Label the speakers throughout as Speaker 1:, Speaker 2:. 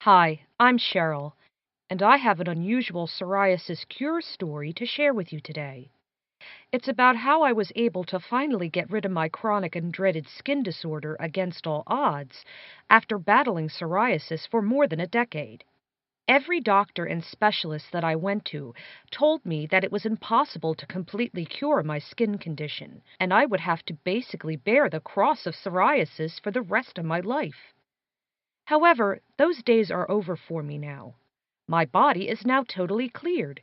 Speaker 1: Hi, I'm Cheryl, and I have an unusual psoriasis cure story to share with you today. It's about how I was able to finally get rid of my chronic and dreaded skin disorder against all odds after battling psoriasis for more than a decade. Every doctor and specialist that I went to told me that it was impossible to completely cure my skin condition, and I would have to basically bear the cross of psoriasis for the rest of my life. However, those days are over for me now. My body is now totally cleared.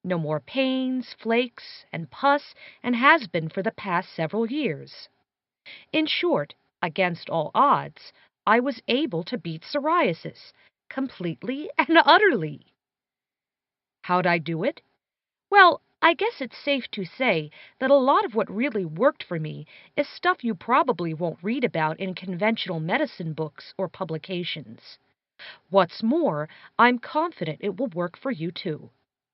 Speaker 1: No more pains, flakes, and pus, and has been for the past several years. In short, against all odds, I was able to beat psoriasis, completely and utterly. How'd I do it? Well, I guess it's safe to say that a lot of what really worked for me is stuff you probably won't read about in conventional medicine books or publications. What's more, I'm confident it will work for you too.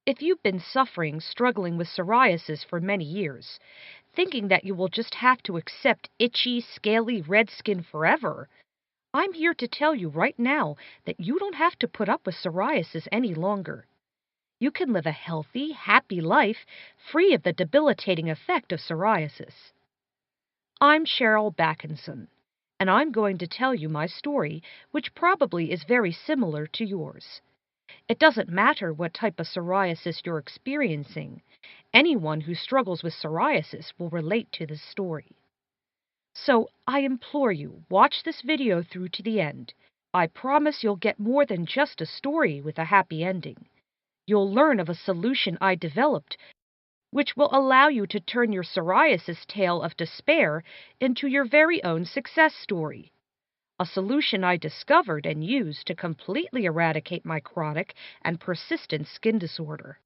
Speaker 1: If you've been struggling with psoriasis for many years, thinking that you will just have to accept itchy, scaly red skin forever, I'm here to tell you right now that you don't have to put up with psoriasis any longer. You can live a healthy, happy life free of the debilitating effect of psoriasis. I'm Cheryl Backinson, and I'm going to tell you my story, which probably is very similar to yours. It doesn't matter what type of psoriasis you're experiencing. Anyone who struggles with psoriasis will relate to this story. So I implore you, watch this video through to the end. I promise you'll get more than just a story with a happy ending. You'll learn of a solution I developed which will allow you to turn your psoriasis tale of despair into your very own success story. A solution I discovered and used to completely eradicate my chronic and persistent skin disorder.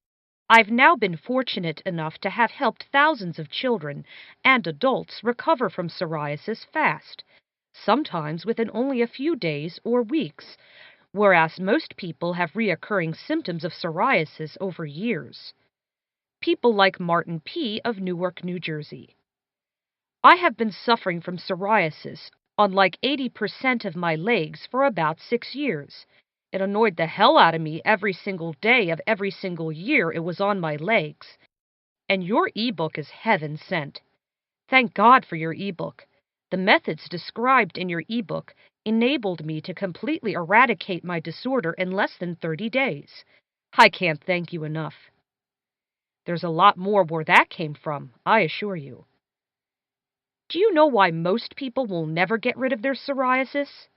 Speaker 1: I've now been fortunate enough to have helped thousands of children and adults recover from psoriasis fast, sometimes within only a few days or weeks, whereas most people have reoccurring symptoms of psoriasis over years. People like Martin P. of Newark, New Jersey. I have been suffering from psoriasis on like 80% of my legs for about 6 years. It annoyed the hell out of me every single day of every single year it was on my legs. And your ebook is heaven sent. Thank God for your ebook. The methods described in your ebook enabled me to completely eradicate my disorder in less than 30 days. I can't thank you enough. There's a lot more where that came from, I assure you. Do you know why most people will never get rid of their psoriasis?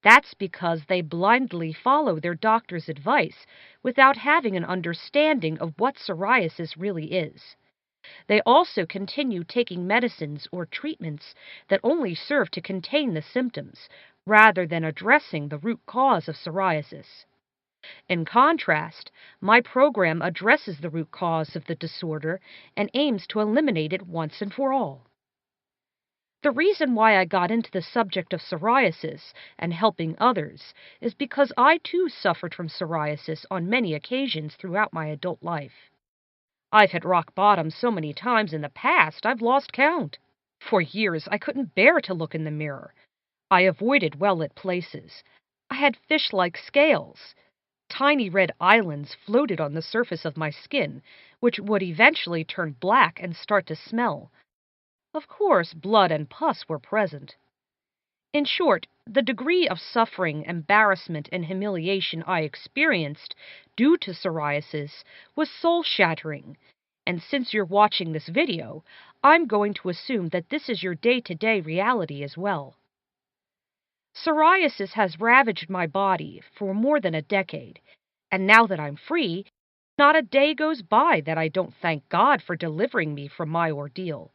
Speaker 1: That's because they blindly follow their doctor's advice without having an understanding of what psoriasis really is. They also continue taking medicines or treatments that only serve to contain the symptoms, rather than addressing the root cause of psoriasis. In contrast, my program addresses the root cause of the disorder and aims to eliminate it once and for all. The reason why I got into the subject of psoriasis and helping others is because I too suffered from psoriasis on many occasions throughout my adult life. I've hit rock bottom so many times in the past I've lost count. For years I couldn't bear to look in the mirror. I avoided well-lit places. I had fish-like scales. Tiny red islands floated on the surface of my skin, which would eventually turn black and start to smell. Of course, blood and pus were present. In short, the degree of suffering, embarrassment, and humiliation I experienced due to psoriasis was soul-shattering. And since you're watching this video, I'm going to assume that this is your day-to-day reality as well. Psoriasis has ravaged my body for more than a decade, and now that I'm free, not a day goes by that I don't thank God for delivering me from my ordeal.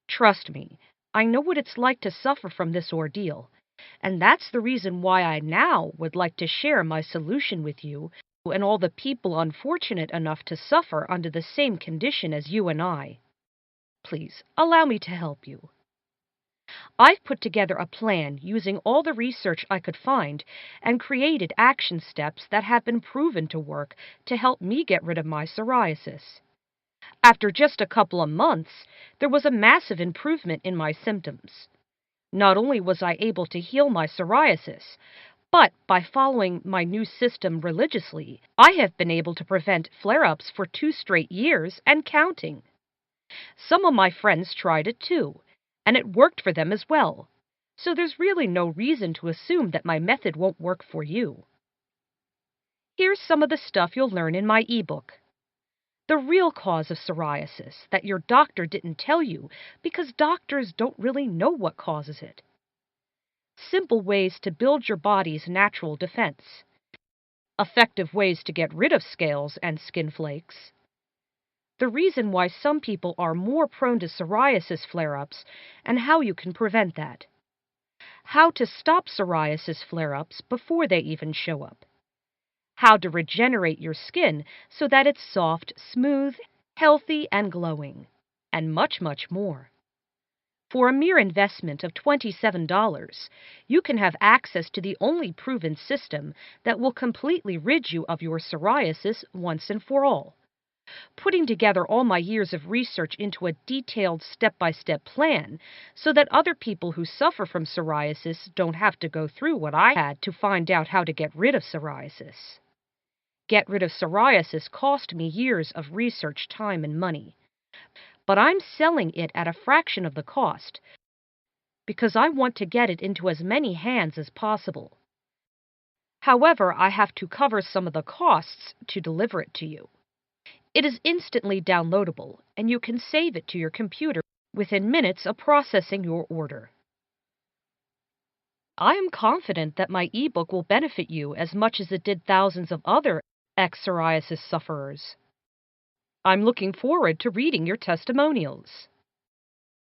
Speaker 1: Trust me, I know what it's like to suffer from this ordeal, and that's the reason why I now would like to share my solution with you and all the people unfortunate enough to suffer under the same condition as you and I. Please, allow me to help you. I've put together a plan using all the research I could find and created action steps that have been proven to work to help me get rid of my psoriasis. After just a couple of months, there was a massive improvement in my symptoms. Not only was I able to heal my psoriasis, But by following my new system religiously, I have been able to prevent flare-ups for 2 straight years and counting. Some of my friends tried it too, and it worked for them as well. So there's really no reason to assume that my method won't work for you. Here's some of the stuff you'll learn in my ebook. The real cause of psoriasis that your doctor didn't tell you because doctors don't really know what causes it. Simple ways to build your body's natural defense. Effective ways to get rid of scales and skin flakes. The reason why some people are more prone to psoriasis flare-ups and how you can prevent that. How to stop psoriasis flare-ups before they even show up. How to regenerate your skin so that it's soft, smooth, healthy, and glowing. And much, much more. For a mere investment of $27, you can have access to the only proven system that will completely rid you of your psoriasis once and for all. Putting together all my years of research into a detailed step-by-step plan so that other people who suffer from psoriasis don't have to go through what I had to find out how to get rid of psoriasis. Get rid of psoriasis cost me years of research, time, and money. But I'm selling it at a fraction of the cost because I want to get it into as many hands as possible. However, I have to cover some of the costs to deliver it to you. It is instantly downloadable, and you can save it to your computer within minutes of processing your order. I am confident that my ebook will benefit you as much as it did thousands of other ex-psoriasis sufferers. I'm looking forward to reading your testimonials.